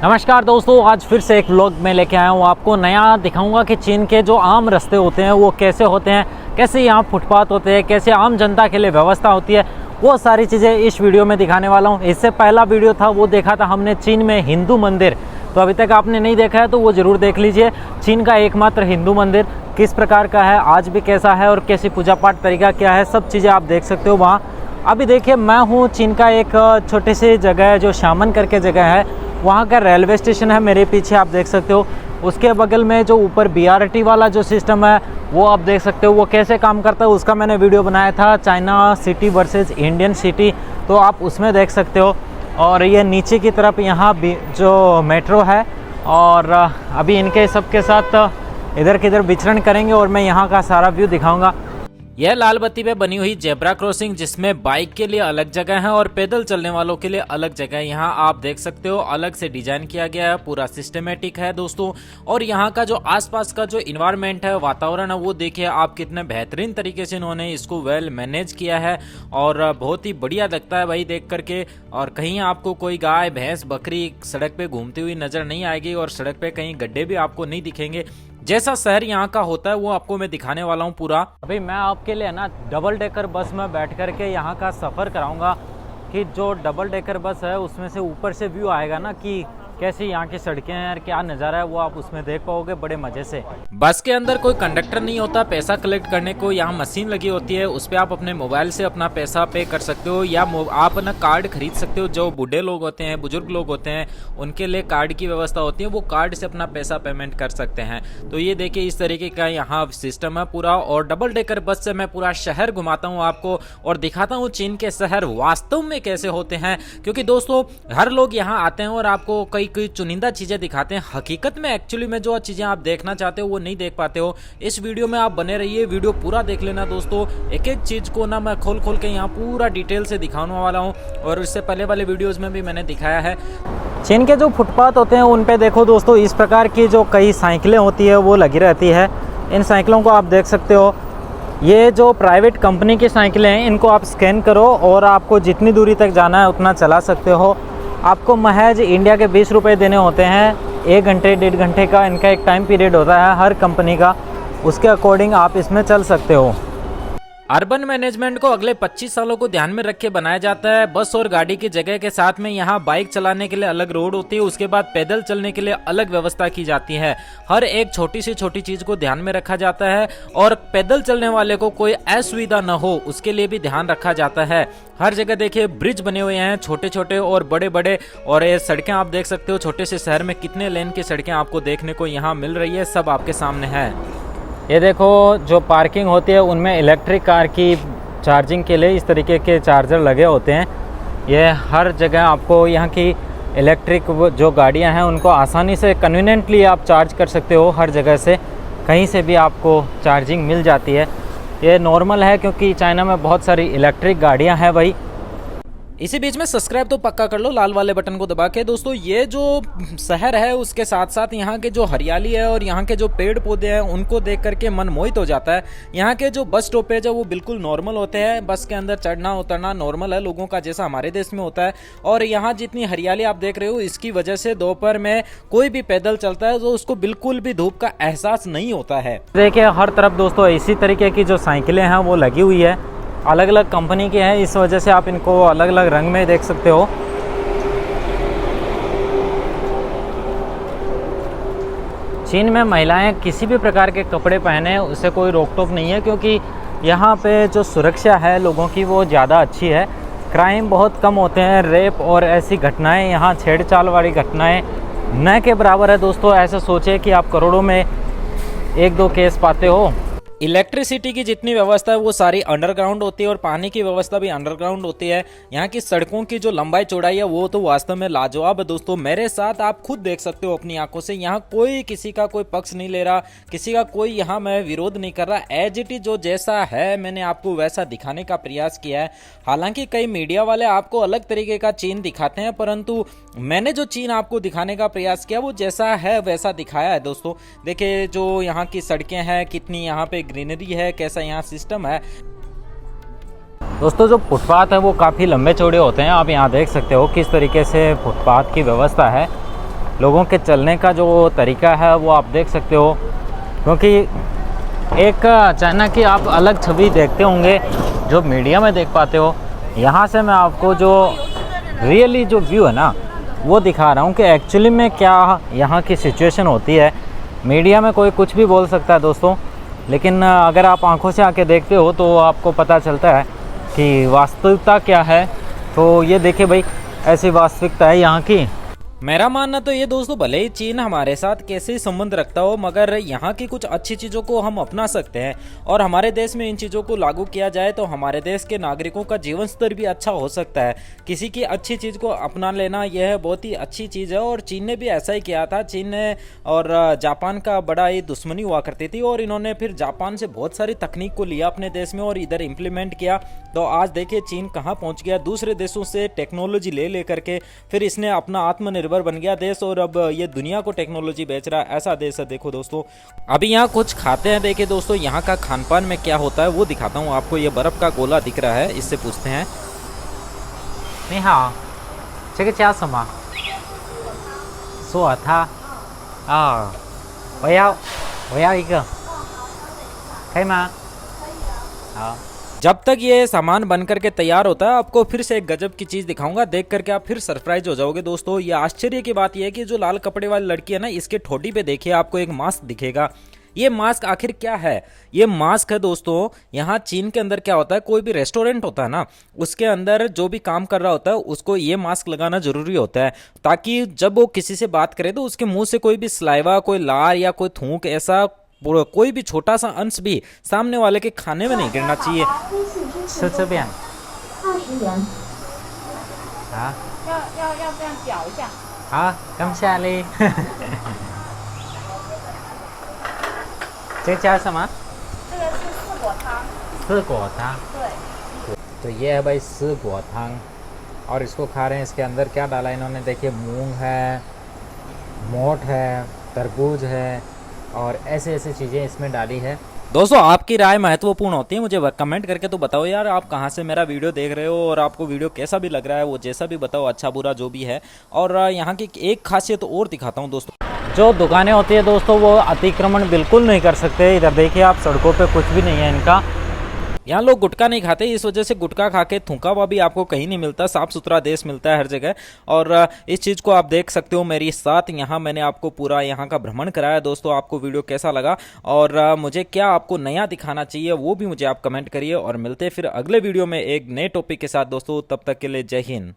नमस्कार दोस्तों, आज फिर से एक व्लॉग में लेके आया हूँ। आपको नया दिखाऊंगा कि चीन के जो आम रास्ते होते हैं वो कैसे होते हैं, कैसे यहाँ फुटपाथ होते हैं, कैसे आम जनता के लिए व्यवस्था होती है, वो सारी चीज़ें इस वीडियो में दिखाने वाला हूँ। इससे पहला वीडियो था वो देखा था हमने चीन में हिंदू मंदिर, तो अभी तक आपने नहीं देखा है तो वो ज़रूर देख लीजिए। चीन का एकमात्र हिंदू मंदिर किस प्रकार का है, आज भी कैसा है और कैसी पूजा पाठ तरीका क्या है, सब चीज़ें आप देख सकते हो वहाँ। अभी देखिए, मैं हूँ चीन का एक छोटी सी जगह है जो शामन करके जगह है, वहाँ का रेलवे स्टेशन है मेरे पीछे आप देख सकते हो। उसके बगल में जो ऊपर BRT वाला जो सिस्टम है वो आप देख सकते हो, वो कैसे काम करता है उसका मैंने वीडियो बनाया था, China city versus Indian city, तो आप उसमें देख सकते हो। और ये नीचे की तरफ यहाँ भी जो मेट्रो है, और अभी इनके सबके साथ इधर किधर विचरण करेंगे और मैं यहाँ का सारा व्यू दिखाऊंगा। यह लाल बत्ती पे बनी हुई जेब्रा क्रॉसिंग, जिसमें बाइक के लिए अलग जगह है और पैदल चलने वालों के लिए अलग जगह है। यहाँ आप देख सकते हो अलग से डिजाइन किया गया है, पूरा सिस्टमेटिक है दोस्तों। और यहाँ का जो आसपास का जो इन्वायरमेंट है, वातावरण है, वो देखिए आप कितने बेहतरीन तरीके से इन्होंने इसको वेल मैनेज किया है और बहुत ही बढ़िया लगता है भाई देख करके। और कहीं आपको कोई गाय भैंस बकरी सड़क पे घूमती हुई नजर नहीं आएगी और सड़क पे कहीं गड्ढे भी आपको नहीं दिखेंगे। जैसा शहर यहाँ का होता है वो आपको मैं दिखाने वाला हूँ पूरा। अभी मैं आपके लिए ना डबल डेकर बस में बैठ करके यहाँ का सफ़र कराऊंगा कि जो डबल डेकर बस है उसमें से ऊपर से व्यू आएगा ना कि कैसी यहाँ की सड़कें हैं और क्या नज़ारा है, वो आप उसमें देख पाओगे बड़े मज़े से। बस के अंदर कोई कंडक्टर नहीं होता, पैसा कलेक्ट करने को यहाँ मशीन लगी होती है, उस पर आप अपने मोबाइल से अपना पैसा पे कर सकते हो या आप ना कार्ड खरीद सकते हो। जो बूढ़े लोग होते हैं, बुजुर्ग लोग होते हैं, उनके लिए कार्ड की व्यवस्था होती है, वो कार्ड से अपना पैसा पेमेंट कर सकते हैं। तो ये देखिए इस तरीके का यहाँ सिस्टम है पूरा। और डबल डेकर बस से मैं पूरा शहर घुमाता हूँ आपको और दिखाता हूँ चीन के शहर वास्तव में कैसे होते हैं। क्योंकि दोस्तों हर लोग यहाँ आते हैं और आपको कई चुनिंदा चीजें दिखाते हैं, हकीकत में एक्चुअली में जो चीजें आप देखना चाहते हो वो नहीं देख पाते हो। इस वीडियो में आप बने रहिए, वीडियो पूरा देख लेना दोस्तों। एक एक चीज को ना मैं खोल खोल के यहाँ पूरा डिटेल से दिखाने वाला हूँ और इससे पहले वाले वीडियोस में भी मैंने दिखाया है। चीन के जो फुटपाथ होते हैं उन पे देखो दोस्तों, इस प्रकार की जो कई साइकिलें होती है वो लगी रहती है। इन साइकिलों को आप देख सकते हो, ये जो प्राइवेट कंपनी की साइकिलें हैं इनको आप स्कैन करो और आपको जितनी दूरी तक जाना है उतना चला सकते हो। आपको महज इंडिया के 20 रुपये देने होते हैं, 1 घंटे 1.5 घंटे का इनका एक टाइम पीरियड होता है हर कंपनी का, उसके अकॉर्डिंग आप इसमें चल सकते हो। अर्बन मैनेजमेंट को अगले 25 सालों को ध्यान में रख के बनाया जाता है। बस और गाड़ी की जगह के साथ में यहाँ बाइक चलाने के लिए अलग रोड होती है, उसके बाद पैदल चलने के लिए अलग व्यवस्था की जाती है। हर एक छोटी से छोटी चीज को ध्यान में रखा जाता है और पैदल चलने वाले को कोई असुविधा न हो उसके लिए भी ध्यान रखा जाता है। हर जगह देखिए ब्रिज बने हुए हैं, छोटे छोटे और बड़े बड़े, और ये सड़कें आप देख सकते हो। छोटे से शहर में कितने लेन की सड़कें आपको देखने को यहाँ मिल रही है, सब आपके सामने है। ये देखो जो पार्किंग होती है उनमें इलेक्ट्रिक कार की चार्जिंग के लिए इस तरीके के चार्जर लगे होते हैं। ये हर जगह आपको यहाँ की इलेक्ट्रिक जो गाड़ियाँ हैं उनको आसानी से कन्वीनियंटली आप चार्ज कर सकते हो, हर जगह से कहीं से भी आपको चार्जिंग मिल जाती है। ये नॉर्मल है क्योंकि चाइना में बहुत सारी इलेक्ट्रिक गाड़ियाँ हैं भाई। इसी बीच में सब्सक्राइब तो पक्का कर लो लाल वाले बटन को दबा के। दोस्तों ये जो शहर है उसके साथ साथ यहाँ के जो हरियाली है और यहाँ के जो पेड़ पौधे हैं उनको देख करके मन मोहित हो जाता है। यहाँ के जो बस स्टॉपेज है वो बिल्कुल नॉर्मल होते हैं, बस के अंदर चढ़ना उतरना नॉर्मल है लोगों का, जैसा हमारे देश में होता है। और यहाँ जितनी हरियाली आप देख रहे हो इसकी वजह से दोपहर में कोई भी पैदल चलता है तो उसको बिल्कुल भी धूप का एहसास नहीं होता है। देखिए हर तरफ दोस्तों इसी तरीके की जो साइकिलें हैं वो लगी हुई है, अलग अलग कंपनी की है, इस वजह से आप इनको अलग अलग रंग में देख सकते हो। चीन में महिलाएं किसी भी प्रकार के कपड़े पहने उससे कोई रोक टोक नहीं है, क्योंकि यहाँ पे जो सुरक्षा है लोगों की वो ज़्यादा अच्छी है। क्राइम बहुत कम होते हैं, रेप और ऐसी घटनाएं, यहाँ छेड़छाड़ वाली घटनाएं न के बराबर है दोस्तों। ऐसा सोचे कि आप करोड़ों में 1-2 केस पाते हो। इलेक्ट्रिसिटी की जितनी व्यवस्था है वो सारी अंडरग्राउंड होती है और पानी की व्यवस्था भी अंडरग्राउंड होती है। यहाँ की सड़कों की जो लंबाई चौड़ाई है वो तो वास्तव में लाजवाब है दोस्तों। मेरे साथ आप खुद देख सकते हो अपनी आंखों से। यहाँ कोई किसी का कोई पक्ष नहीं ले रहा, किसी का कोई यहाँ मैं विरोध नहीं कर रहा। एज इट इज जो जैसा है मैंने आपको वैसा दिखाने का प्रयास किया है। हालांकि कई मीडिया वाले आपको अलग तरीके का चीन दिखाते हैं, परंतु मैंने जो चीन आपको दिखाने का प्रयास किया वो जैसा है वैसा दिखाया है दोस्तों। देखिए जो यहाँ की सड़कें हैं, कितनी यहाँ पे ग्रीनरी है, कैसा यहाँ सिस्टम है। दोस्तों जो फुटपाथ है वो काफ़ी लंबे चौड़े होते हैं। आप यहाँ देख सकते हो किस तरीके से फुटपाथ की व्यवस्था है। लोगों के चलने का जो तरीका है वो आप देख सकते हो, क्योंकि एक चाइना की आप अलग छवि देखते होंगे जो मीडिया में देख पाते हो। यहाँ से मैं आपको जो रियली जो व्यू है ना वो दिखा रहा हूँ कि एक्चुअली में क्या यहाँ की सिचुएशन होती है। मीडिया में कोई कुछ भी बोल सकता है दोस्तों, लेकिन अगर आप आंखों से आके देखते हो तो आपको पता चलता है कि वास्तविकता क्या है। तो ये देखिए भाई, ऐसी वास्तविकता है यहाँ की। मेरा मानना तो ये दोस्तों, भले ही चीन हमारे साथ कैसे संबंध रखता हो, मगर यहाँ की कुछ अच्छी चीज़ों को हम अपना सकते हैं और हमारे देश में इन चीज़ों को लागू किया जाए तो हमारे देश के नागरिकों का जीवन स्तर भी अच्छा हो सकता है। किसी की अच्छी चीज़ को अपना लेना यह बहुत ही अच्छी चीज़ है और चीन ने भी ऐसा ही किया था। चीन ने और जापान का बड़ा ही दुश्मनी हुआ करती थी और इन्होंने फिर जापान से बहुत सारी तकनीक को लिया अपने देश में और इधर इम्प्लीमेंट किया। तो आज देखिए चीन कहाँ पहुँच गया, दूसरे देशों से टेक्नोलॉजी ले करके फिर इसने अपना आत्मनिर्भर बन गया देश और अब ये दुनिया को टेक्नोलॉजी बेच रहा है। ऐसा देश है देखो दोस्तों। अभी यहाँ कुछ खाते हैं, देखिए दोस्तों यहाँ का खान पान में क्या होता है वो दिखाता हूँ आपको। ये बर्फ का गोला दिख रहा है, इससे पूछते हैं। 你好，这个叫什么？做它啊，我要一个，可以吗？好。 जब तक ये सामान बन करके तैयार होता है आपको फिर से एक गजब की चीज़ दिखाऊंगा, देख करके आप फिर सरप्राइज हो जाओगे दोस्तों। ये आश्चर्य की बात यह है कि जो लाल कपड़े वाली लड़की है ना, इसके ठोडी पे देखिए आपको एक मास्क दिखेगा। ये मास्क आखिर क्या है? ये मास्क है दोस्तों। यहाँ चीन के अंदर क्या होता है, कोई भी रेस्टोरेंट होता है ना, उसके अंदर जो भी काम कर रहा होता है उसको ये मास्क लगाना जरूरी होता है, ताकि जब वो किसी से बात करे तो उसके मुंह से कोई भी सलाइवा, कोई लार या कोई थूक, ऐसा कोई भी छोटा सा अंश भी सामने वाले के खाने में नहीं गिरना चाहिए। 吃这边20元。啊，要这样搅一下。好，感谢你。这叫什么？这个是四果汤。四果汤。对。तो ये है भाई सी गुआ थांग और इसको खा रहे हैं। इसके अंदर क्या डाला है इन्होंने, देखिए मूंग है, मोठ है, तरबूज है और ऐसे ऐसे चीज़ें इसमें डाली है। दोस्तों आपकी राय महत्वपूर्ण होती है, मुझे कमेंट करके तो बताओ यार, आप कहाँ से मेरा वीडियो देख रहे हो और आपको वीडियो कैसा भी लग रहा है, वो जैसा भी बताओ, अच्छा बुरा जो भी है। और यहाँ की एक खासियत और दिखाता हूँ दोस्तों। जो दुकानें होती है दोस्तों वो अतिक्रमण बिल्कुल नहीं कर सकते। इधर देखिए आप, सड़कों पे कुछ भी नहीं है इनका। यहाँ लोग गुटखा नहीं खाते, इस वजह से गुटखा खा के थूका हुआ भी आपको कहीं नहीं मिलता। साफ सुथरा देश मिलता है हर जगह और इस चीज़ को आप देख सकते हो मेरे साथ। यहाँ मैंने आपको पूरा यहाँ का भ्रमण कराया दोस्तों। आपको वीडियो कैसा लगा और मुझे क्या आपको नया दिखाना चाहिए वो भी मुझे आप कमेंट करिए और मिलते हैं फिर अगले वीडियो में एक नए टॉपिक के साथ दोस्तों। तब तक के लिए जय हिंद।